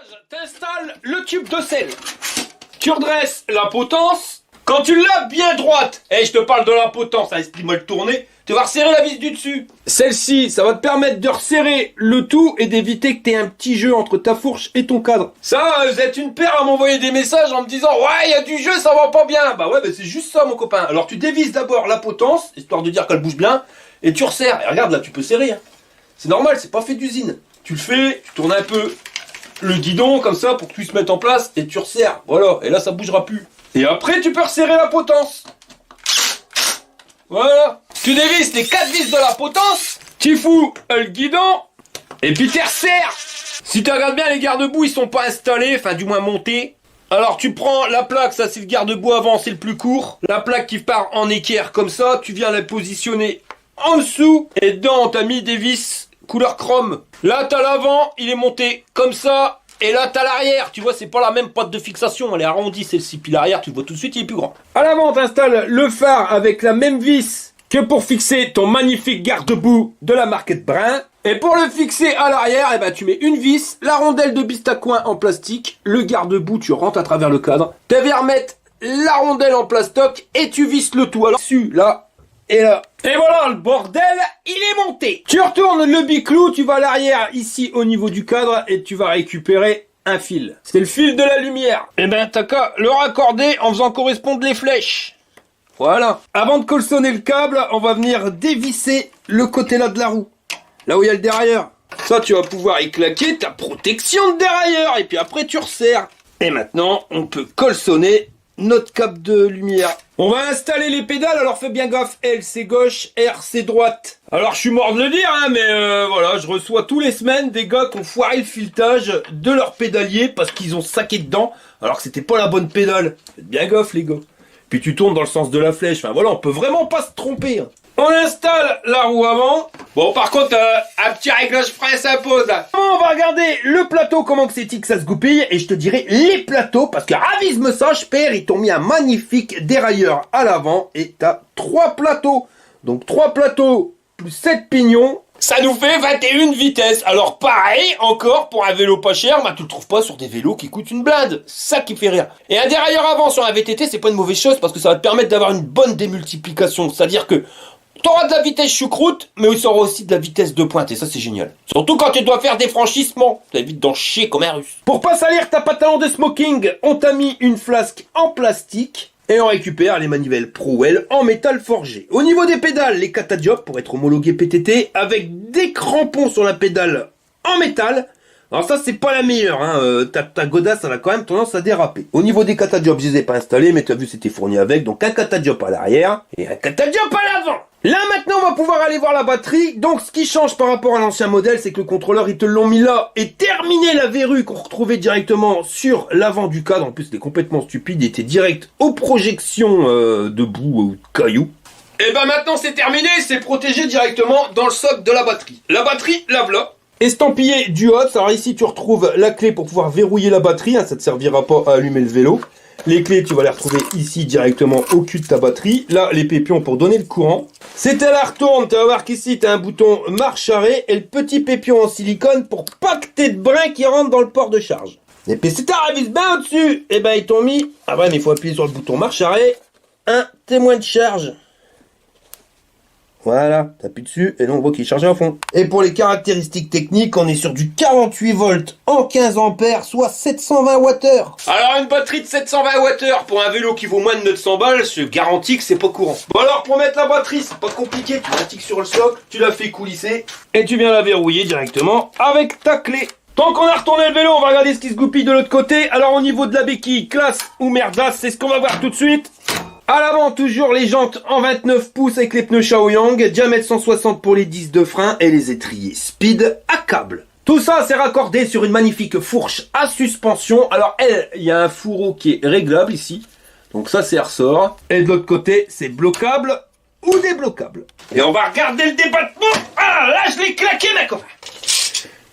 T'installes le tube de sel. Tu redresses la potence. Quand tu l'as bien droite, et je te parle de la potence, explique-moi le tourner, tu vas resserrer la vis du dessus. Celle-ci, ça va te permettre de resserrer le tout et d'éviter que tu aies un petit jeu entre ta fourche et ton cadre. Ça, vous êtes une paire à m'envoyer des messages en me disant « Ouais, il y a du jeu, ça va pas bien !» Bah ouais, c'est juste ça mon copain. Alors tu dévisses d'abord la potence, histoire de dire qu'elle bouge bien, et tu resserres. Et regarde là, tu peux serrer. Hein. C'est normal, c'est pas fait d'usine. Tu le fais, tu tournes un peu le guidon comme ça pour que tu se mettes en place et tu resserres. Voilà, et là ça bougera plus. Et après tu peux resserrer la potence. Voilà. Tu dévisses les 4 vis de la potence, tu fous le guidon et puis tu resserres. Si tu regardes bien, les garde-boue ils sont pas installés, enfin du moins montés. Alors tu prends la plaque, ça c'est le garde-boue avant, c'est le plus court. La plaque qui part en équerre comme ça, tu viens la positionner en dessous et dedans t'as mis des vis couleur chrome. Là t'as l'avant, il est monté comme ça. Et là t'as l'arrière, tu vois c'est pas la même pointe de fixation, elle est arrondie celle-ci, puis l'arrière tu le vois tout de suite il est plus grand. À l'avant t'installes le phare avec la même vis que pour fixer ton magnifique garde-boue de la marque Brun. Et pour le fixer à l'arrière, eh ben, tu mets une vis, la rondelle de Bistacoin en plastique, le garde-boue tu rentres à travers le cadre, tu vas remettre la rondelle en plastoc et tu visses le tout. Alors dessus, là et là. Et voilà, le bordel, il est monté. Tu retournes le biclou, tu vas à l'arrière, ici au niveau du cadre, et tu vas récupérer un fil. C'est le fil de la lumière. Et ben, t'as qu'à le raccorder en faisant correspondre les flèches. Voilà. Avant de colçonner le câble, on va venir dévisser le côté là de la roue. Là où il y a le dérailleur. Ça, tu vas pouvoir y claquer ta protection de dérailleur, et puis après, tu resserres. Et maintenant, on peut colçonner notre câble de lumière. On va installer les pédales, alors fais bien gaffe, L c'est gauche, R c'est droite. Alors je suis mort de le dire, hein, mais voilà, je reçois tous les semaines des gars qui ont foiré le filetage de leur pédalier parce qu'ils ont saqué dedans, alors que c'était pas la bonne pédale. Faites bien gaffe les gars. Puis tu tournes dans le sens de la flèche, enfin voilà, on peut vraiment pas se tromper. Hein. On installe la roue avant. Bon, par contre, un petit réglage frein s'impose. On va regarder le plateau, comment que c'est que ça se goupille. Et je te dirai les plateaux, parce que ravise-me ça, père, ils t'ont mis un magnifique dérailleur à l'avant. Et t'as 3 plateaux. Donc 3 plateaux plus 7 pignons. Ça nous fait 21 vitesses. Alors pareil, encore, pour un vélo pas cher, bah tu le trouves pas sur des vélos qui coûtent une blinde. C'est ça qui me fait rire. Et un dérailleur avant sur un VTT, c'est pas une mauvaise chose, parce que ça va te permettre d'avoir une bonne démultiplication. C'est-à-dire que t'auras de la vitesse choucroute, mais il sera aussi de la vitesse de pointe, et ça c'est génial. Surtout quand tu dois faire des franchissements, t'évites d'en chier comme un russe. Pour pas salir ta pantalon de smoking, on t'a mis une flasque en plastique, et on récupère les manivelles Prowell en métal forgé. Au niveau des pédales, les Catadiop pour être homologués PTT, avec des crampons sur la pédale en métal. Alors ça c'est pas la meilleure, hein. Ta godasse elle a quand même tendance à déraper. Au niveau des Catadiop, je les ai pas installés, mais tu as vu c'était fourni avec, donc un Catadiop à l'arrière et un Catadiop à l'avant. Là maintenant on va pouvoir aller voir la batterie. Donc ce qui change par rapport à l'ancien modèle, c'est que le contrôleur ils te l'ont mis là et terminé la verrue qu'on retrouvait directement sur l'avant du cadre. En plus c'était complètement stupide, il était direct aux projections de boue ou de cailloux. Et ben maintenant c'est terminé, c'est protégé directement dans le socle de la batterie. La batterie, la voilà. Estampillé du HOTS, alors ici tu retrouves la clé pour pouvoir verrouiller la batterie, hein, ça ne te servira pas à allumer le vélo. Les clés tu vas les retrouver ici directement au cul de ta batterie. Là les pépions pour donner le courant. C'est à la retourne, tu vas voir qu'ici tu as un bouton marche arrêt et le petit pépion en silicone pour pas que t'aies de brin qui rentre dans le port de charge. Et puis si tu arrives bien au-dessus, et ben ils t'ont mis, ah ouais mais il faut appuyer sur le bouton marche arrêt, un témoin de charge. Voilà, t'appuies dessus et là on voit qu'il est chargé à fond. Et pour les caractéristiques techniques, on est sur du 48 volts en 15 ampères, soit 720 Wh. Alors une batterie de 720 Wh pour un vélo qui vaut moins de 900 balles, je garantis que c'est pas courant. Bon alors pour mettre la batterie, c'est pas compliqué, tu la tiques sur le socle, tu la fais coulisser et tu viens la verrouiller directement avec ta clé. Tant qu'on a retourné le vélo, on va regarder ce qui se goupille de l'autre côté. Alors au niveau de la béquille, classe ou merdasse, c'est ce qu'on va voir tout de suite. À l'avant, toujours les jantes en 29 pouces avec les pneus Shaoyang, diamètre 160 pour les disques de frein et les étriers speed à câble. Tout ça, c'est raccordé sur une magnifique fourche à suspension. Alors, il y a un fourreau qui est réglable ici. Donc ça, c'est ressort. Et de l'autre côté, c'est bloquable ou débloquable. Et on va regarder le débattement. Ah, là, je l'ai claqué, ma copain.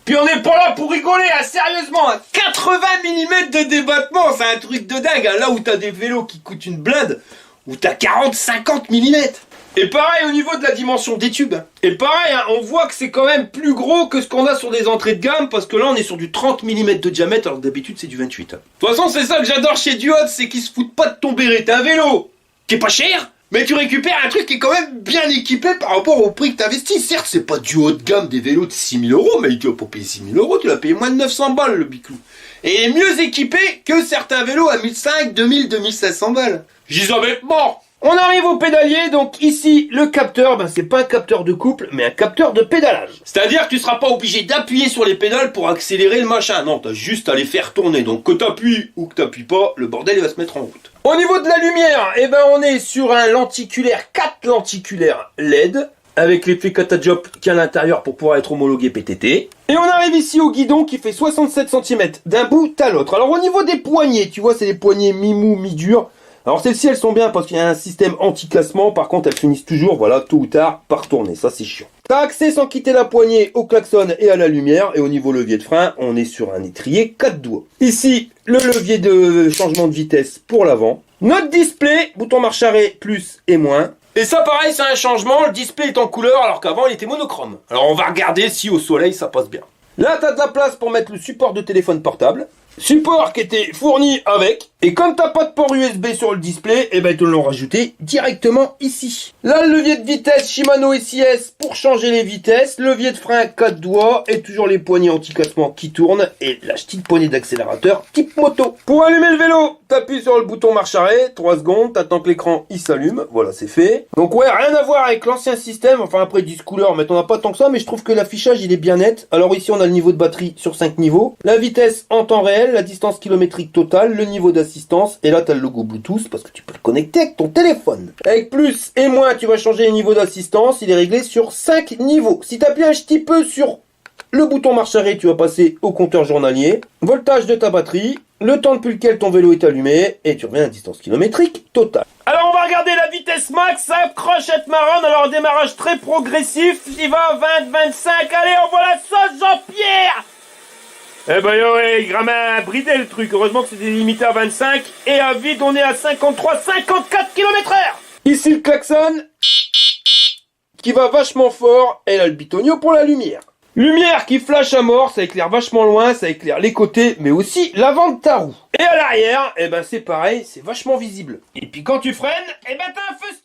Puis on n'est pas là pour rigoler, hein, sérieusement, hein. 80 mm de débattement, c'est un truc de dingue, hein, là où t'as des vélos qui coûtent une blinde, où t'as 40-50 mm. Et pareil au niveau de la dimension des tubes. Et pareil, hein, on voit que c'est quand même plus gros que ce qu'on a sur des entrées de gamme, parce que là on est sur du 30 mm de diamètre, alors que d'habitude c'est du 28. De toute façon c'est ça que j'adore chez Duode, c'est qu'ils se foutent pas de ton béret. T'as un vélo qui est pas cher, mais tu récupères un truc qui est quand même bien équipé par rapport au prix que t'investis. Certes c'est pas du haut de gamme des vélos de 6 000 €, mais tu vas pas payer 6 000 €, tu vas payer moins de 900 balles le biclou. Et il est mieux équipé que certains vélos à 1500, 2000, 2500 balles. J'y avais mort. On arrive au pédalier, donc ici, le capteur, c'est pas un capteur de couple, mais un capteur de pédalage. C'est-à-dire que tu seras pas obligé d'appuyer sur les pédales pour accélérer le machin. Non, t'as juste à les faire tourner. Donc que t'appuies ou que t'appuies pas, le bordel il va se mettre en route. Au niveau de la lumière, on est sur un lenticulaire, 4 lenticulaires LED, avec l'effet Catadiop qui est à l'intérieur pour pouvoir être homologué PTT. Et on arrive ici au guidon qui fait 67 cm d'un bout à l'autre. Alors au niveau des poignées, tu vois, c'est des poignées mi-mou, mi-dur. Alors celles-ci elles sont bien parce qu'il y a un système anti-cassement, par contre elles finissent toujours, voilà, tôt ou tard, par tourner, ça c'est chiant. T'as accès sans quitter la poignée au klaxon et à la lumière, et au niveau levier de frein, on est sur un étrier 4 doigts. Ici, le levier de changement de vitesse pour l'avant. Notre display, bouton marche arrêt, plus et moins. Et ça pareil, c'est un changement, le display est en couleur alors qu'avant il était monochrome. Alors on va regarder si au soleil ça passe bien. Là t'as de la place pour mettre le support de téléphone portable. Support qui était fourni avec. Et comme t'as pas de port USB sur le display, ils te l'ont rajouté directement ici. Là, le levier de vitesse Shimano SIS pour changer les vitesses. Levier de frein 4 doigts et toujours les poignées anti-cassement qui tournent. Et la petite poignée d'accélérateur type moto. Pour allumer le vélo, t'appuies sur le bouton marche arrêt, 3 secondes, t'attends que l'écran il s'allume. Voilà, c'est fait. Donc ouais, rien à voir avec l'ancien système. Enfin après 10 couleurs, mais t'en as pas tant que ça. Mais je trouve que l'affichage il est bien net. Alors ici on a le niveau de batterie sur 5 niveaux. La vitesse en temps réel, la distance kilométrique totale, le niveau d'assistance, et là tu as le logo Bluetooth parce que tu peux le connecter avec ton téléphone. Avec plus et moins, tu vas changer les niveaux d'assistance, il est réglé sur 5 niveaux. Si tu appuies un petit peu sur le bouton marche arrêt, tu vas passer au compteur journalier, voltage de ta batterie, le temps depuis lequel ton vélo est allumé, et tu reviens à distance kilométrique totale. Alors on va regarder la vitesse max, ça crochette marronne, alors démarrage très progressif, il va à 20, 25, allez on voit la sauce Jean-Pierre. Il a bridé le truc. Heureusement que c'était limité à 25. Et à vide, on est à 53, 54 km/h. Ici, le klaxon. Qui va vachement fort. Et là, le bitonio pour la lumière. Lumière qui flash à mort. Ça éclaire vachement loin. Ça éclaire les côtés. Mais aussi l'avant de ta roue. Et à l'arrière, c'est pareil. C'est vachement visible. Et puis quand tu freines, t'as un feu